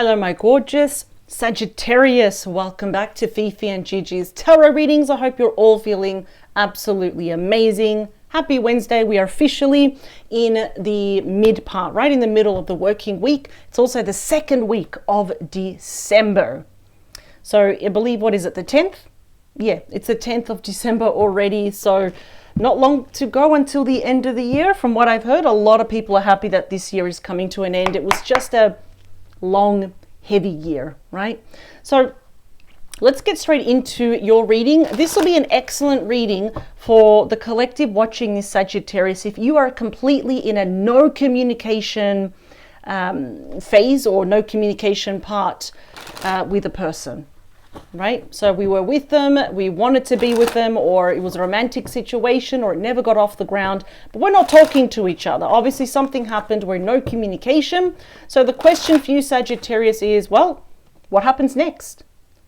Hello, my gorgeous Sagittarius. Welcome back to Fifi and Gigi's tarot readings. I hope you're all feeling absolutely amazing. Happy Wednesday. We are officially in the mid part, right in the middle of the working week. It's also the second week of December. So I believe, what is it, the 10th? Yeah, it's the 10th of December already. So not long to go until the end of the year. From what I've heard, a lot of people are happy that this year is coming to an end. It was just a long, heavy year, right? So let's get straight into your reading. This will be an excellent reading for the collective watching this, Sagittarius. If you are completely in a no communication phase or no communication part with a person, right? So we were with them, we wanted to be with them, or it was a romantic situation, or it never got off the ground, but we're not talking to each other. Obviously something happened, we're no communication. So the question for you, Sagittarius, is, well, what happens next?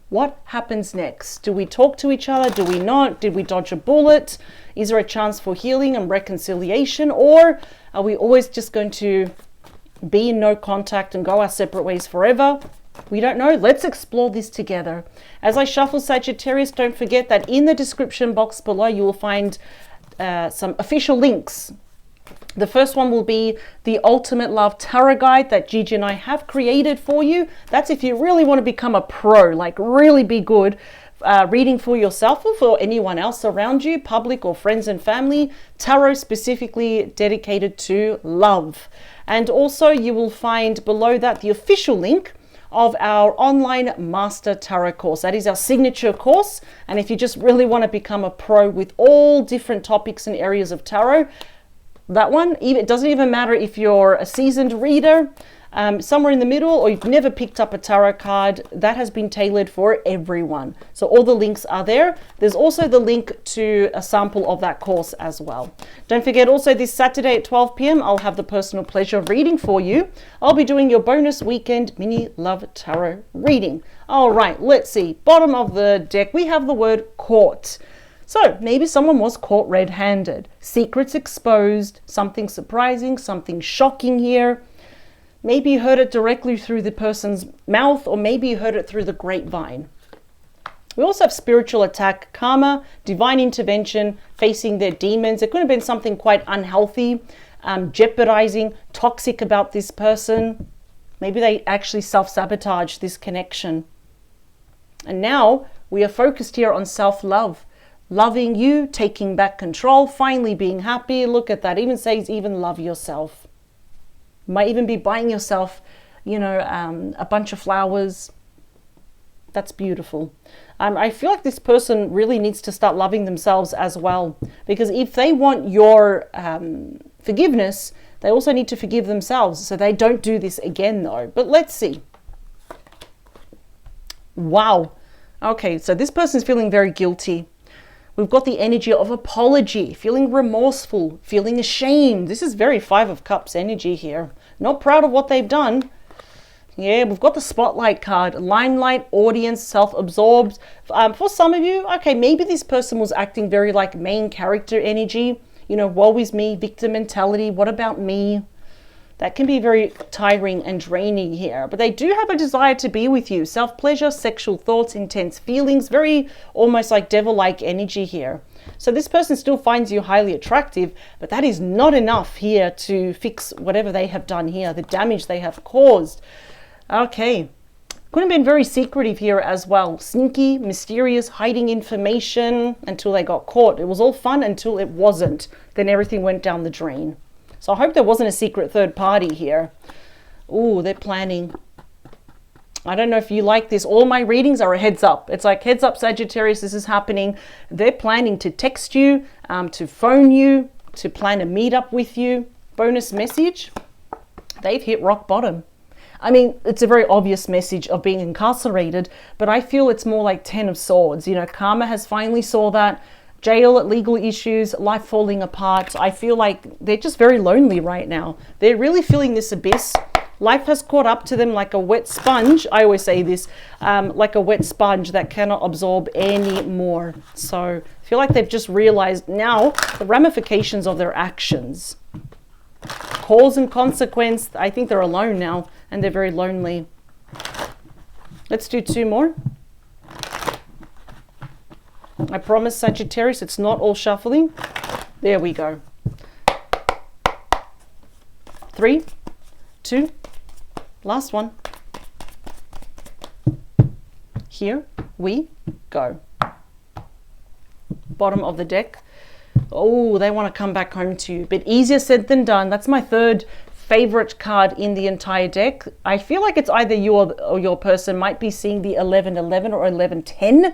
What happens next? Do we talk to each other? Do we not? Did we dodge a bullet? Is there a chance for healing and reconciliation? Or are we always just going to be in no contact and go our separate ways forever? We don't know. Let's explore this together. As I shuffle, Sagittarius, don't forget that in the description box below you will find some official links. The first one will be the Ultimate Love Tarot Guide that Gigi and I have created for you. That's if you really want to become a pro, like really be good reading for yourself or for anyone else around you, public or friends and family. Tarot specifically dedicated to love. And also you will find below that the official link of our online master tarot course. That is our signature course. And if you just really want to become a pro with all different topics and areas of tarot, that one, it doesn't even matter if you're a seasoned reader, somewhere in the middle, or you've never picked up a tarot card, that has been tailored for everyone. So all the links are there. There's also the link to a sample of that course as well. Don't forget, also this Saturday at 12 p.m, I'll have the personal pleasure reading for you. I'll be doing your bonus weekend mini love tarot reading. All right, let's see. Bottom of the deck, we have the word caught. So maybe someone was caught red-handed. Secrets exposed, something surprising, something shocking here. Maybe you heard it directly through the person's mouth, or maybe you heard it through the grapevine. We also have spiritual attack, karma, divine intervention, facing their demons. It could have been something quite unhealthy, jeopardizing, toxic about this person. Maybe they actually self-sabotage this connection. And now we are focused here on self-love. Loving you, taking back control, finally being happy. Look at that. Even says, even love yourself. Might even be buying yourself, a bunch of flowers. That's beautiful. I feel like this person really needs to start loving themselves as well. Because if they want your forgiveness, they also need to forgive themselves. So they don't do this again, though. But let's see. Wow. Okay, so this person's feeling very guilty. We've got the energy of apology, feeling remorseful, feeling ashamed. This is very Five of Cups energy here. Not proud of what they've done. Yeah, we've got the spotlight card, limelight, audience, self-absorbed. For some of you, okay, maybe this person was acting very like main character energy. Woe is me, victim mentality. What about me? That can be very tiring and draining here. But they do have a desire to be with you. Self-pleasure, sexual thoughts, intense feelings, very almost like devil-like energy here. So this person still finds you highly attractive, but that is not enough here to fix whatever they have done here, the damage they have caused. Okay. Could have been very secretive here as well. Sneaky, mysterious, hiding information until they got caught. It was all fun until it wasn't. Then everything went down the drain. So I hope there wasn't a secret third party here. Ooh, they're planning. I don't know if you like this. All my readings are a heads up. It's like, heads up, Sagittarius, this is happening. They're planning to text you, to phone you, to plan a meetup with you. Bonus message. They've hit rock bottom. I mean, it's a very obvious message of being incarcerated, but I feel it's more like 10 of Swords. Karma has finally saw that. Jail, legal issues, life falling apart. I feel like they're just very lonely right now. They're really feeling this abyss. Life has caught up to them like a wet sponge. I always say this, like a wet sponge that cannot absorb any more. So I feel like they've just realized now the ramifications of their actions. Cause and consequence. I think they're alone now and they're very lonely. Let's do 2 more. I promise, Sagittarius, it's not all shuffling. There we go. 3, 2, last one. Here we go. Bottom of the deck. Oh, they want to come back home to you. But easier said than done. That's my 3rd favorite card in the entire deck. I feel like it's either you or your person might be seeing the 11-11 or 11-10.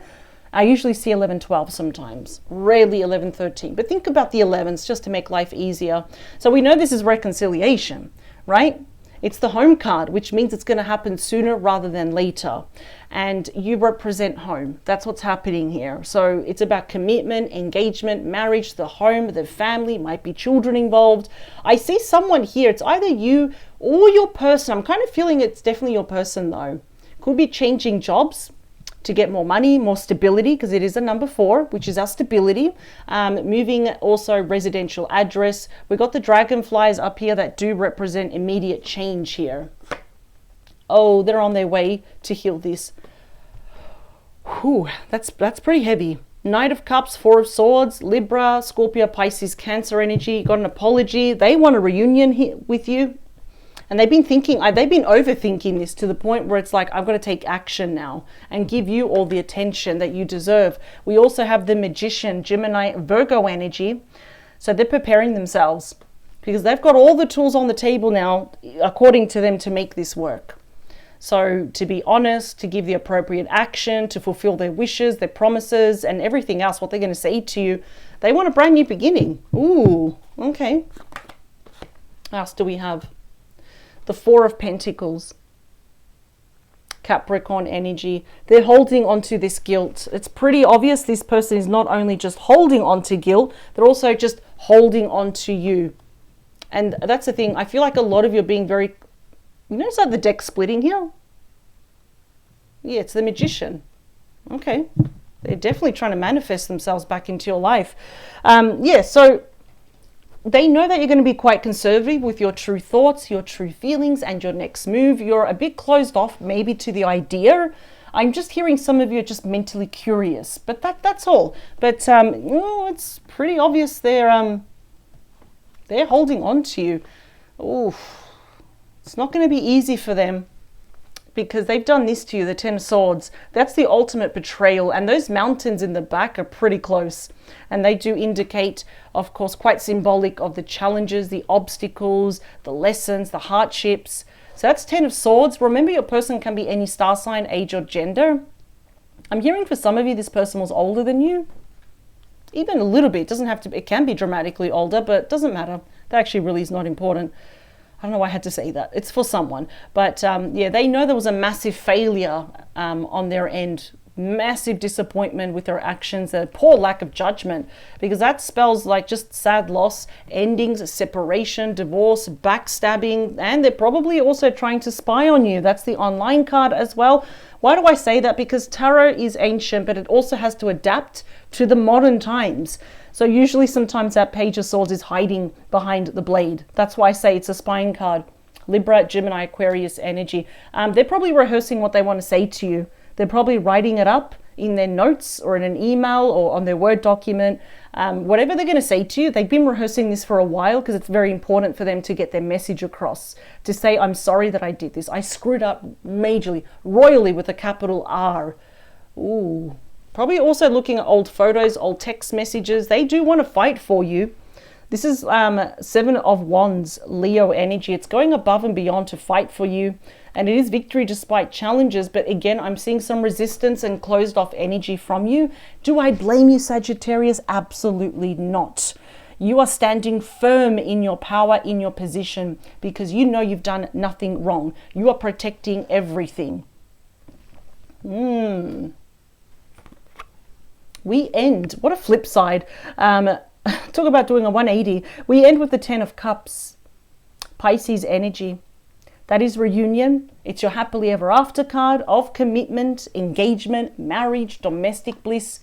I usually see 11-12 sometimes, rarely 11-13. But think about the 11s just to make life easier. So we know this is reconciliation, right? It's the home card, which means it's going to happen sooner rather than later. And you represent home. That's what's happening here. So it's about commitment, engagement, marriage, the home, the family, might be children involved. I see someone here. It's either you or your person. I'm kind of feeling it's definitely your person though. Could be changing jobs to get more money, more stability, because it is a number 4, which is our stability. Moving also residential address. We've got the dragonflies up here that do represent immediate change here. Oh, they're on their way to heal this. Whew, that's pretty heavy. Knight of Cups, 4 of Swords, Libra, Scorpio, Pisces, Cancer energy. Got an apology. They want a reunion here with you. And they've been overthinking this to the point where it's like, I've got to take action now and give you all the attention that you deserve. We also have the Magician, Gemini, Virgo energy. So they're preparing themselves because they've got all the tools on the table now, according to them, to make this work. So to be honest, to give the appropriate action, to fulfill their wishes, their promises, and everything else, what they're going to say to you. They want a brand new beginning. Ooh, okay. What else do we have? The 4 of Pentacles, Capricorn energy. They're holding on to this guilt. It's pretty obvious this person is not only just holding on to guilt, they're also just holding on to you. And that's the thing. I feel like a lot of you are being very, you notice how the deck splitting here? Yeah, it's the Magician. Okay. They're definitely trying to manifest themselves back into your life. Yeah, so they know that you're going to be quite conservative with your true thoughts, your true feelings, and your next move. You're a bit closed off maybe to the idea. I'm just hearing some of you are just mentally curious, but that's all. But it's pretty obvious they're holding on to you. Oof. It's not going to be easy for them because they've done this to you, the 10 of Swords. That's the ultimate betrayal. And those mountains in the back are pretty close. And they do indicate, of course, quite symbolic of the challenges, the obstacles, the lessons, the hardships. So that's 10 of Swords. Remember, your person can be any star sign, age, or gender. I'm hearing for some of you, this person was older than you. Even a little bit. It doesn't have to, it can be dramatically older, but it doesn't matter. That actually really is not important. I don't know why I had to say that. It's for someone. But yeah, they know there was a massive failure on their end. Massive disappointment with their actions, a poor lack of judgment, because that spells like just sad loss, endings, separation, divorce, backstabbing, and they're probably also trying to spy on you. That's the online card as well. Why do I say that? Because tarot is ancient, but it also has to adapt to the modern times. So usually sometimes that Page of Swords is hiding behind the blade. That's why I say it's a spying card. Libra, Gemini, Aquarius energy. They're probably rehearsing what they want to say to you. They're probably writing it up in their notes or in an email or on their Word document. Whatever they're going to say to you, they've been rehearsing this for a while because it's very important for them to get their message across. To say, I'm sorry that I did this. I screwed up majorly, royally with a capital R. Ooh. Probably also looking at old photos, old text messages. They do want to fight for you. This is 7 of Wands, Leo energy. It's going above and beyond to fight for you. And it is victory despite challenges. But again, I'm seeing some resistance and closed off energy from you. Do I blame you, Sagittarius? Absolutely not. You are standing firm in your power, in your position, because you know you've done nothing wrong. You are protecting everything. We end, what a flip side. Talk about doing a 180. We end with the 10 of Cups, Pisces energy. That is reunion. It's your happily ever after card of commitment, engagement, marriage, domestic bliss.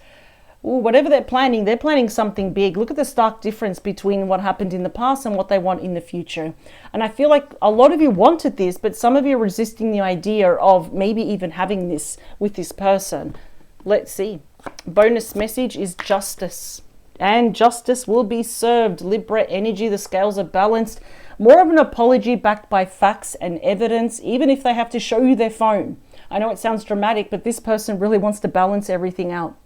Ooh, whatever they're planning something big. Look at the stark difference between what happened in the past and what they want in the future. And I feel like a lot of you wanted this, but some of you are resisting the idea of maybe even having this with this person. Let's see. Bonus message is justice. And justice will be served. Libra energy, the scales are balanced. More of an apology backed by facts and evidence, even if they have to show you their phone. I know it sounds dramatic, but this person really wants to balance everything out.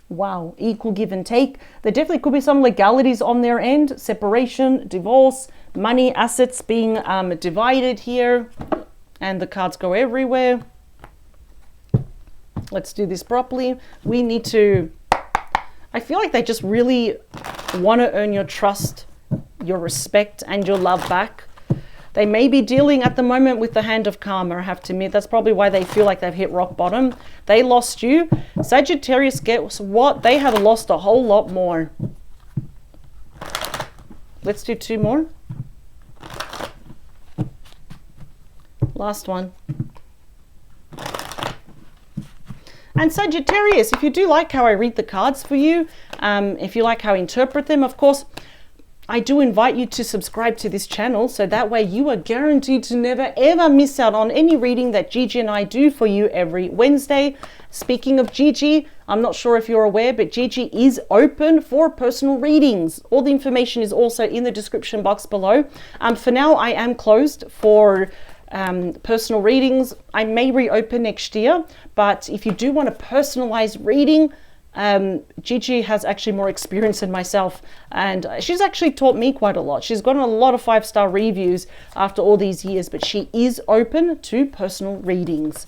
Wow, equal give and take. There definitely could be some legalities on their end. Separation, divorce, money, assets being divided here. And the cards go everywhere. Let's do this properly. We need to... I feel like they just really want to earn your trust, your respect, and your love back. They may be dealing at the moment with the hand of karma, I have to admit. That's probably why they feel like they've hit rock bottom. They lost you. Sagittarius, guess what? They have lost a whole lot more. Let's do 2 more. Last one. And Sagittarius, if you do like how I read the cards for you, if you like how I interpret them, of course, I do invite you to subscribe to this channel, so that way you are guaranteed to never ever miss out on any reading that Gigi and I do for you every Wednesday. Speaking of Gigi, I'm not sure if you're aware, but Gigi is open for personal readings. All the information is also in the description box below. For now, I am closed for personal readings. I may reopen next year, but if you do want a personalized reading, Gigi has actually more experience than myself, and she's actually taught me quite a lot. She's gotten a lot of 5-star reviews after all these years, but she is open to personal readings.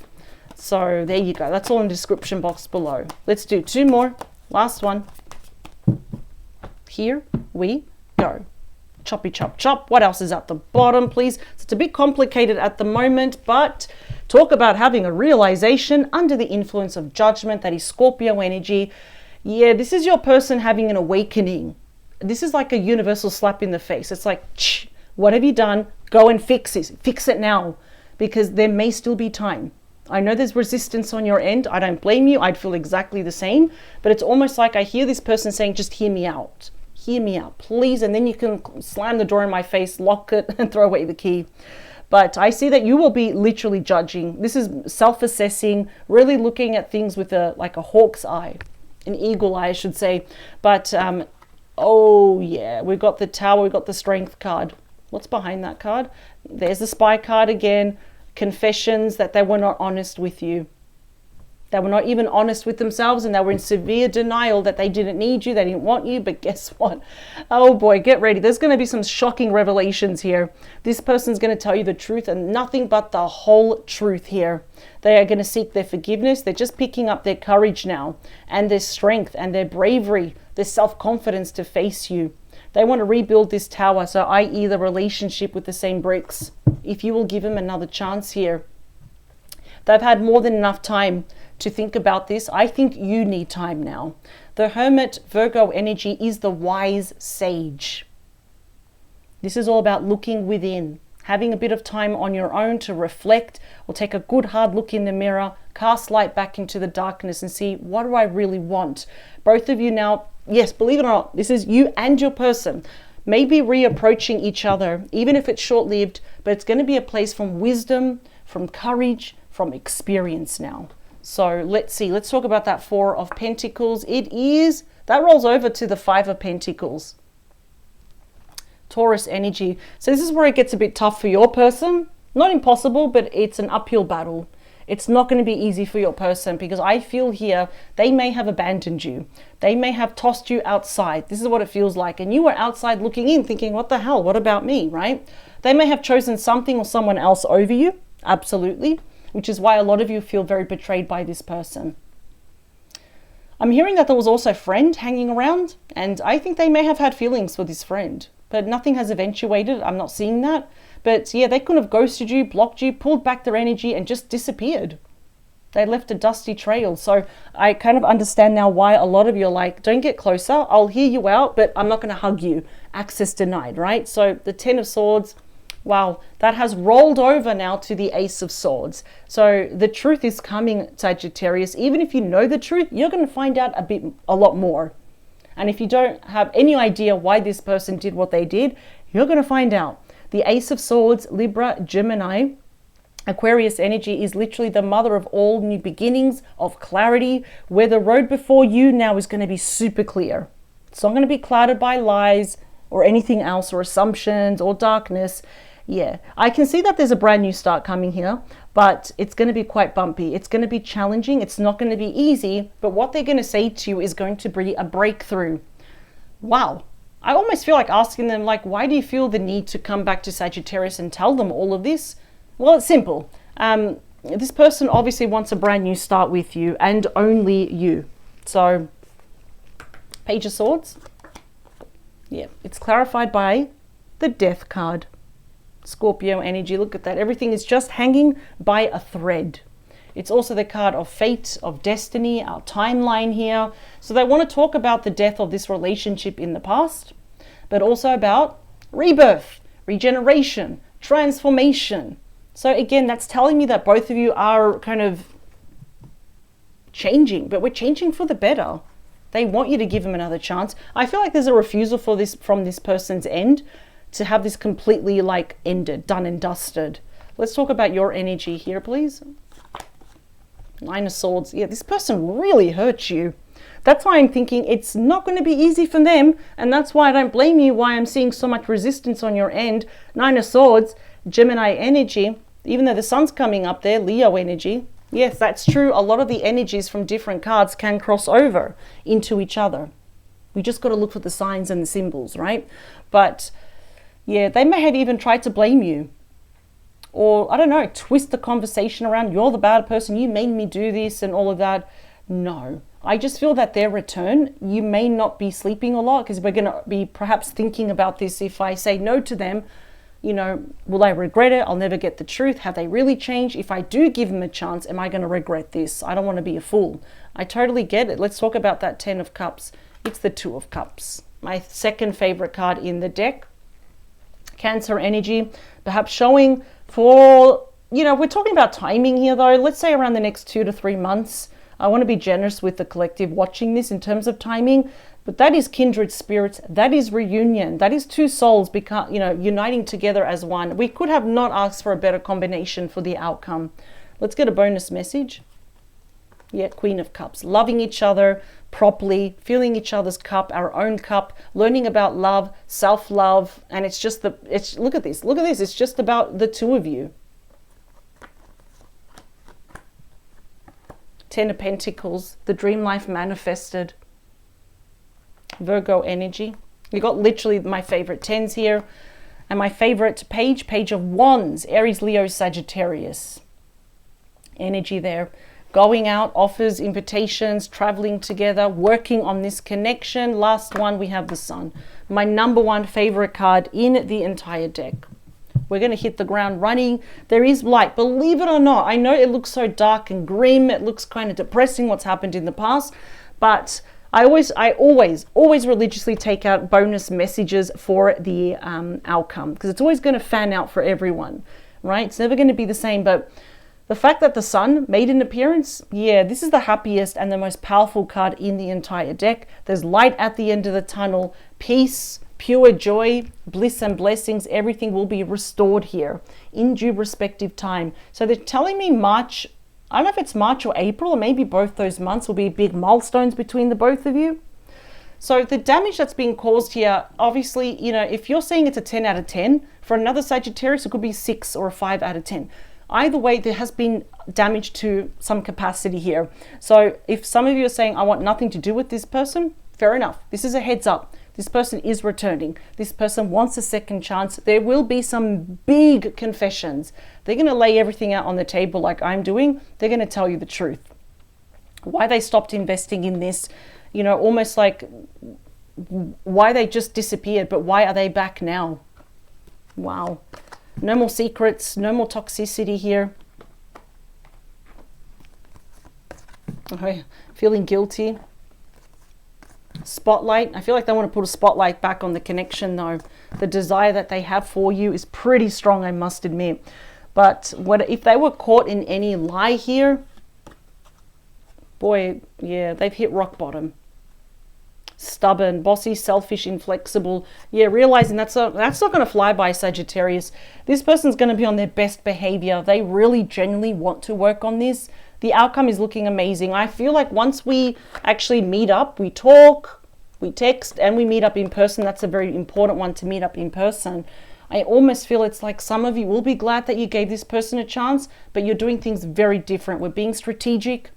So there you go. That's all in the description box below. Let's do 2 more. Last one. Here we go. Choppy chop chop. What else is at the bottom, please? It's a bit complicated at the moment, but talk about having a realization under the influence of judgment. That is Scorpio energy. Yeah, this is your person having an awakening. This is like a universal slap in the face. It's like, what have you done? Go and fix it. Fix it now, because there may still be time. I know there's resistance on your end. I don't blame you. I'd feel exactly the same, but it's almost like I hear this person saying, just hear me out. Hear me out, please. And then you can slam the door in my face, lock it, and throw away the key. But I see that you will be literally judging. This is self-assessing, really looking at things with a hawk's eye, an eagle eye, I should say. But, oh yeah, we've got the Tower, we've got the Strength card. What's behind that card? There's the Spy card again. Confessions that they were not honest with you. They were not even honest with themselves, and they were in severe denial that they didn't need you, they didn't want you. But guess what? Oh boy, get ready. There's going to be some shocking revelations here. This person's going to tell you the truth and nothing but the whole truth here. They are going to seek their forgiveness. They're just picking up their courage now, and their strength and their bravery, their self-confidence to face you. They want to rebuild this tower, so i.e. the relationship with the same bricks. If you will give them another chance here. They've had more than enough time to think about this. I think you need time now. The Hermit Virgo energy is the wise sage. This is all about looking within, having a bit of time on your own to reflect, or take a good hard look in the mirror, cast light back into the darkness and see, what do I really want? Both of you now, yes, believe it or not, this is you and your person. Maybe reapproaching each other, even if it's short-lived, but it's going to be a place from wisdom, from courage, from experience now. So let's see, let's talk about that 4 of Pentacles. That rolls over to the 5 of Pentacles. Taurus energy. So this is where it gets a bit tough for your person. Not impossible, but it's an uphill battle. It's not going to be easy for your person, because I feel here they may have abandoned you. They may have tossed you outside. This is what it feels like. And you were outside looking in thinking, what the hell? What about me, right? They may have chosen something or someone else over you. Absolutely. Which is why a lot of you feel very betrayed by this person. I'm hearing that there was also a friend hanging around, and I think they may have had feelings for this friend, but nothing has eventuated. I'm not seeing that. But yeah, they could have ghosted you, blocked you, pulled back their energy, and just disappeared. They left a dusty trail. So I kind of understand now why a lot of you are like, don't get closer. I'll hear you out, but I'm not going to hug you. Access denied, right? So the 10 of Swords, Wow, that has rolled over now to the Ace of Swords. So the truth is coming, Sagittarius. Even if you know the truth, you're going to find out a lot more. And if you don't have any idea why this person did what they did, you're going to find out. The Ace of Swords, Libra, Gemini, Aquarius energy is literally the mother of all new beginnings, of clarity, where the road before you now is going to be super clear. It's not going to be clouded by lies or anything else, or assumptions or darkness. Yeah, I can see that there's a brand new start coming here, but it's going to be quite bumpy. It's going to be challenging. It's not going to be easy, but what they're going to say to you is going to be a breakthrough. Wow. I almost feel like asking them, like, why do you feel the need to come back to Sagittarius and tell them all of this? Well, it's simple. This person obviously wants a brand new start with you and only you. So, Page of Swords. Yeah, it's clarified by the Death card. Scorpio energy, look at that. Everything is just hanging by a thread. It's also the card of fate, of destiny, our timeline here. So they want to talk about the death of this relationship in the past, but also about rebirth, regeneration, transformation. So again, that's telling me that both of you are kind of changing, but we're changing for the better. They want you to give them another chance. I feel like there's a refusal for this from this person's end to have this completely like ended, done and dusted. Let's talk about your energy here, please. Nine of Swords. Yeah, this person really hurt you. That's why I'm thinking it's not going to be easy for them. And that's why I don't blame you, why I'm seeing so much resistance on your end. Nine of Swords, Gemini energy. Even though the sun's coming up there, Leo energy. Yes, that's true. A lot of the energies from different cards can cross over into each other. We just got to look for the signs and the symbols, right? But yeah, they may have even tried to blame you. Or, I don't know, twist the conversation around, you're the bad person, you made me do this and all of that. No, I just feel that their return, you may not be sleeping a lot because we're going to be perhaps thinking about this. If I say no to them, you know, will I regret it? I'll never get the truth. Have they really changed? If I do give them a chance, am I going to regret this? I don't want to be a fool. I totally get it. Let's talk about that 10 of Cups. It's the 2 of Cups. My second favorite card in the deck. Cancer energy, perhaps showing for, you know, we're talking about timing here though. Let's say around the next 2 to 3 months. I want to be generous with the collective watching this in terms of timing. But that is kindred spirits, that is reunion, that is two souls uniting together as one. We could have not asked for a better combination for the outcome. Let's get a bonus message. Yeah, Queen of Cups, loving each other properly, filling each other's cup, our own cup, learning about love, self-love, and it's just look at this, it's just about the two of you. 10 of Pentacles, the dream life manifested. Virgo energy. You got literally my favorite 10s here. And my favorite Page of Wands, Aries, Leo, Sagittarius. Energy there. Going out, offers, invitations, traveling together, working on this connection. Last one, we have the Sun. My number one favorite card in the entire deck. We're going to hit the ground running. There is light, believe it or not. I know it looks so dark and grim. It looks kind of depressing what's happened in the past, but I always religiously take out bonus messages for the outcome, because it's always going to fan out for everyone, right? It's never going to be the same. But the fact that the Sun made an appearance, yeah, this is the happiest and the most powerful card in the entire deck. There's light at the end of the tunnel, peace, pure joy, bliss and blessings. Everything will be restored here in due respective time. So they're telling me March, I don't know if it's March or April, or maybe both those months will be big milestones between the both of you. So the damage that's being caused here, obviously, you know, if you're saying it's a 10 out of 10, for another Sagittarius, it could be 6 or a 5 out of 10. Either way, there has been damage to some capacity here. So if some of you are saying, I want nothing to do with this person, fair enough. This is a heads up. This person is returning. This person wants a second chance. There will be some big confessions. They're going to lay everything out on the table like I'm doing. They're going to tell you the truth. Why they stopped investing in this, you know, almost like why they just disappeared, but why are they back now? Wow. No more secrets, no more toxicity here. Okay. Feeling guilty. Spotlight. I feel like they want to put a spotlight back on the connection though. The desire that they have for you is pretty strong, I must admit. But if they were caught in any lie here, boy, yeah, they've hit rock bottom. Stubborn, bossy, selfish, inflexible. Yeah, realizing that's not going to fly by, Sagittarius. This person's going to be on their best behavior. They really genuinely want to work on this. The outcome is looking amazing. I feel like once we actually meet up, we talk, we text, and we meet up in person. That's a very important one, to meet up in person. I almost feel it's like some of you will be glad that you gave this person a chance, but you're doing things very different. We're being strategic.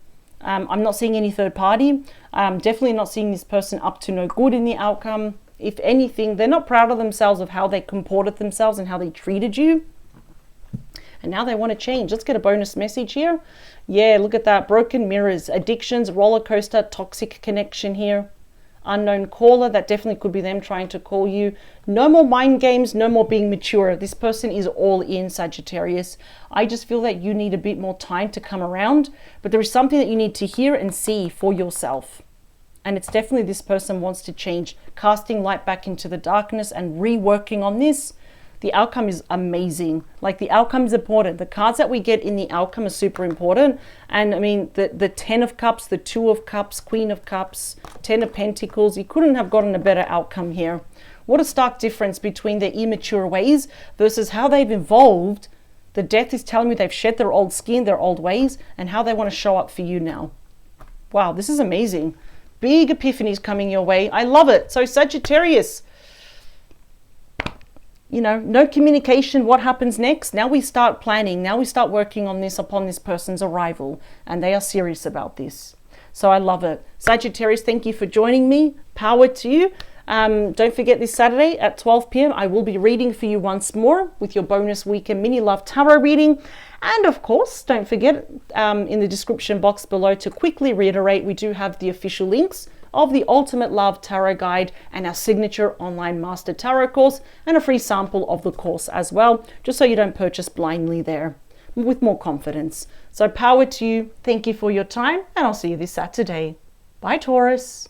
I'm not seeing any third party. Definitely not seeing this person up to no good in the outcome. If anything, they're not proud of themselves of how they comported themselves and how they treated you. And now they want to change. Let's get a bonus message here. Yeah, look at that. Broken mirrors, addictions, roller coaster, toxic connection here. Unknown caller, that definitely could be them trying to call you. No more mind games, no more being mature. This person is all in, Sagittarius. I just feel that you need a bit more time to come around, but there is something that you need to hear and see for yourself. And it's definitely this person wants to change, casting light back into the darkness and reworking on this. The outcome is amazing. Like, the outcome is important. The cards that we get in the outcome are super important. And I mean, the 10 of Cups, the 2 of Cups, Queen of Cups, 10 of Pentacles, you couldn't have gotten a better outcome here. What a stark difference between their immature ways versus how they've evolved. The Death is telling me they've shed their old skin, their old ways, and how they want to show up for you now. Wow, this is amazing. Big epiphanies coming your way. I love it. So Sagittarius, you know, no communication. What happens next? Now we start planning. Now we start working on this upon this person's arrival. And they are serious about this. So I love it. Sagittarius, thank you for joining me. Power to you. Don't forget, this Saturday at 12 p.m. I will be reading for you once more with your bonus weekend mini love tarot reading. And of course, don't forget in the description box below, to quickly reiterate, we do have the official links of the Ultimate Love Tarot Guide and our signature online master tarot course, and a free sample of the course as well, just so you don't purchase blindly there, with more confidence. So power to you. Thank you for your time, and I'll see you this Saturday. Bye, Taurus.